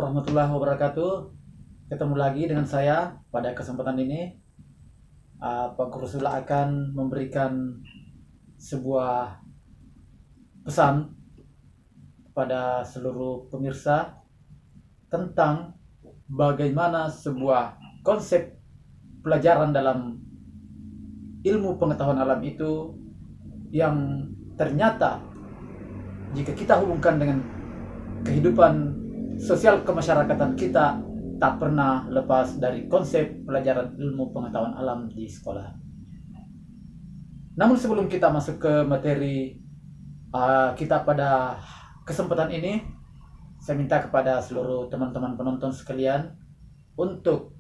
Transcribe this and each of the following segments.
warahmatullahi wabarakatuh. Ketemu lagi dengan saya pada kesempatan ini. Pak Guru Sula akan memberikan sebuah pesan kepada seluruh pemirsa tentang bagaimana sebuah konsep pelajaran dalam ilmu pengetahuan alam itu yang ternyata jika kita hubungkan dengan kehidupan sosial kemasyarakatan kita tak pernah lepas dari konsep pelajaran ilmu pengetahuan alam di sekolah. Namun sebelum kita masuk ke materi kita pada kesempatan ini, saya minta kepada seluruh teman-teman penonton sekalian untuk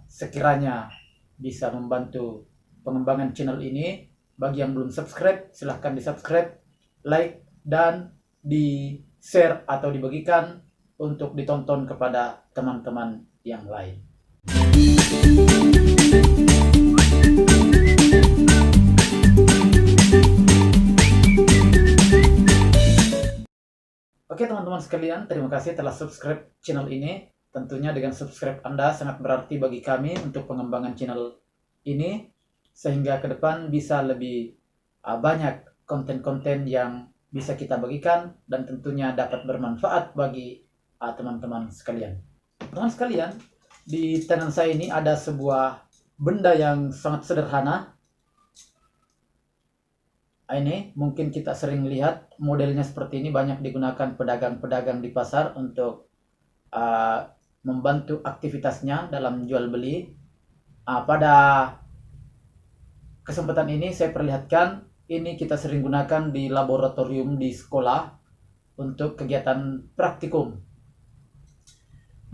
sekiranya bisa membantu pengembangan channel ini. Bagi yang belum subscribe, silahkan di subscribe, like, dan di share atau dibagikan untuk ditonton kepada teman-teman yang lain. Oke teman-teman sekalian, terima kasih telah subscribe channel ini. Tentunya dengan subscribe Anda sangat berarti bagi kami untuk pengembangan channel ini, sehingga ke depan bisa lebih banyak konten-konten yang bisa kita bagikan dan tentunya dapat bermanfaat bagi teman-teman sekalian. Teman sekalian, di tangan saya ini ada sebuah benda yang sangat sederhana. Ini mungkin kita sering lihat modelnya seperti ini, banyak digunakan pedagang-pedagang di pasar untuk membantu aktivitasnya dalam jual beli. Pada kesempatan ini saya perlihatkan, ini kita sering gunakan di laboratorium di sekolah untuk kegiatan praktikum.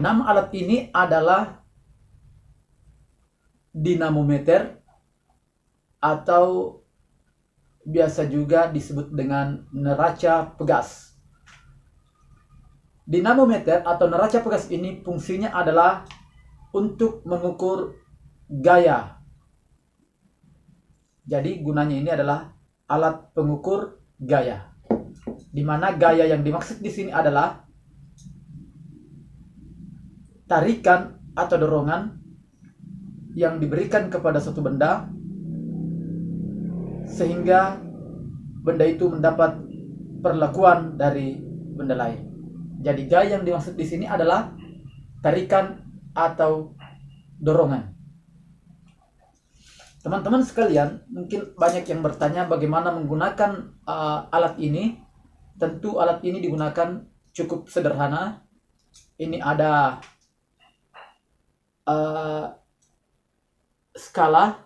Nama alat ini adalah dinamometer atau biasa juga disebut dengan neraca pegas. Dinamometer atau neraca pegas ini fungsinya adalah untuk mengukur gaya. Jadi gunanya ini adalah alat pengukur gaya, di mana gaya yang dimaksud di sini adalah tarikan atau dorongan yang diberikan kepada suatu benda sehingga benda itu mendapat perlakuan dari benda lain. Jadi gaya yang dimaksud di sini adalah tarikan atau dorongan. Teman-teman sekalian, mungkin banyak yang bertanya bagaimana menggunakan alat ini. Tentu alat ini digunakan cukup sederhana. Ini ada skala,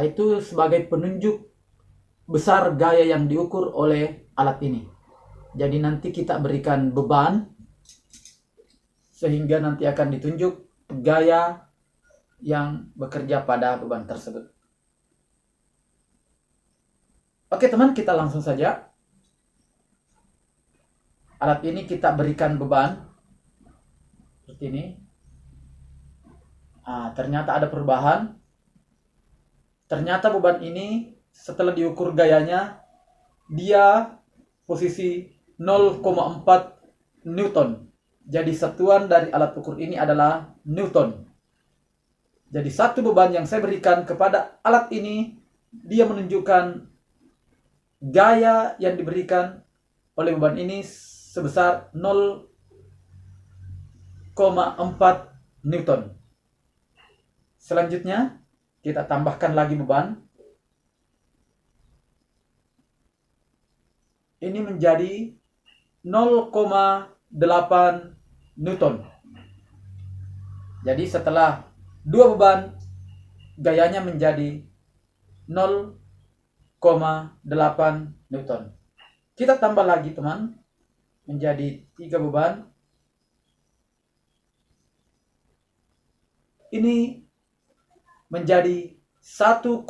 itu sebagai penunjuk besar gaya yang diukur oleh alat ini. Jadi nanti kita berikan beban sehingga nanti akan ditunjuk gaya yang bekerja pada beban tersebut. Oke teman, kita langsung saja. Alat ini kita berikan beban seperti ini. Ternyata ada perubahan. Ternyata beban ini setelah diukur gayanya, dia posisi 0,4 Newton. Jadi satuan dari alat ukur ini adalah Newton. Jadi satu beban yang saya berikan kepada alat ini, dia menunjukkan gaya yang diberikan oleh beban ini sebesar 0,4 Newton. Selanjutnya, kita tambahkan lagi beban. Ini menjadi 0,8 Newton. Jadi setelah dua beban, gayanya menjadi 0,8 Newton. Kita tambah lagi teman, menjadi 3 beban. Ini menjadi 1,2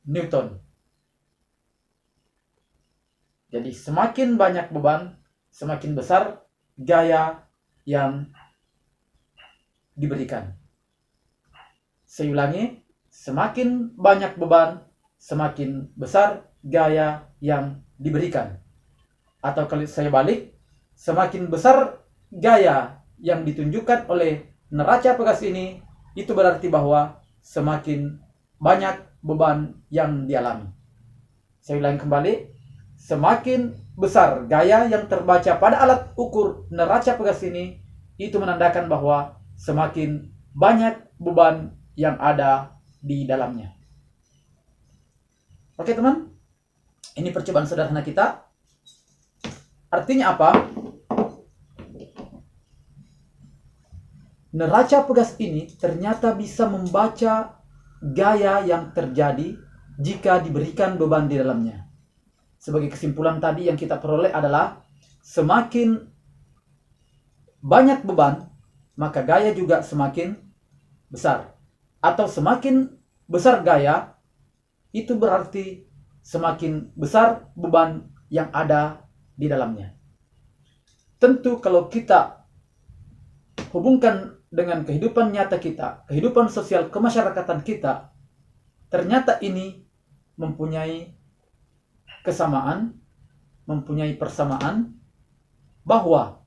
Newton. Jadi semakin banyak beban, semakin besar gaya yang diberikan. Saya ulangi, semakin banyak beban, semakin besar gaya yang diberikan. Atau kalau saya balik, semakin besar gaya yang ditunjukkan oleh neraca pegas ini, itu berarti bahwa semakin banyak beban yang dialami. Saya ulangi kembali, semakin besar gaya yang terbaca pada alat ukur neraca pegas ini, itu menandakan bahwa semakin banyak beban yang ada di dalamnya. Oke teman, ini percobaan sederhana kita. Artinya apa? Neraca pegas ini ternyata bisa membaca gaya yang terjadi jika diberikan beban di dalamnya. Sebagai kesimpulan tadi yang kita peroleh adalah semakin banyak beban, maka gaya juga semakin besar. Atau semakin besar gaya, itu berarti semakin besar beban yang ada di dalamnya. Tentu kalau kita hubungkan dengan kehidupan nyata kita, kehidupan sosial kemasyarakatan kita, ternyata ini mempunyai kesamaan, mempunyai persamaan, bahwa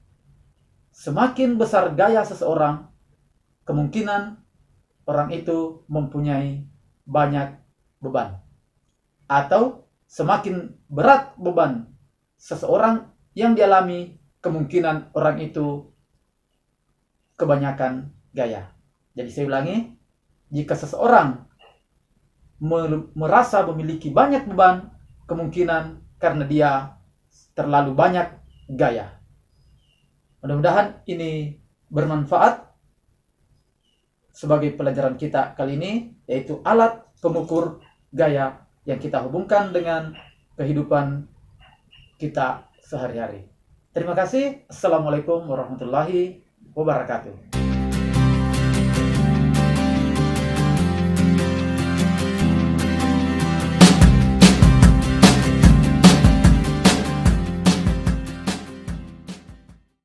semakin besar gaya seseorang, kemungkinan orang itu mempunyai banyak beban. Atau semakin berat beban seseorang yang dialami, kemungkinan orang itu kebanyakan gaya. Jadi saya ulangi, jika seseorang merasa memiliki banyak beban, kemungkinan karena dia terlalu banyak gaya. Mudah-mudahan ini bermanfaat sebagai pelajaran kita kali ini, yaitu alat pengukur gaya yang kita hubungkan dengan kehidupan kita sehari-hari. Terima kasih. Assalamualaikum warahmatullahi wabarakatuh.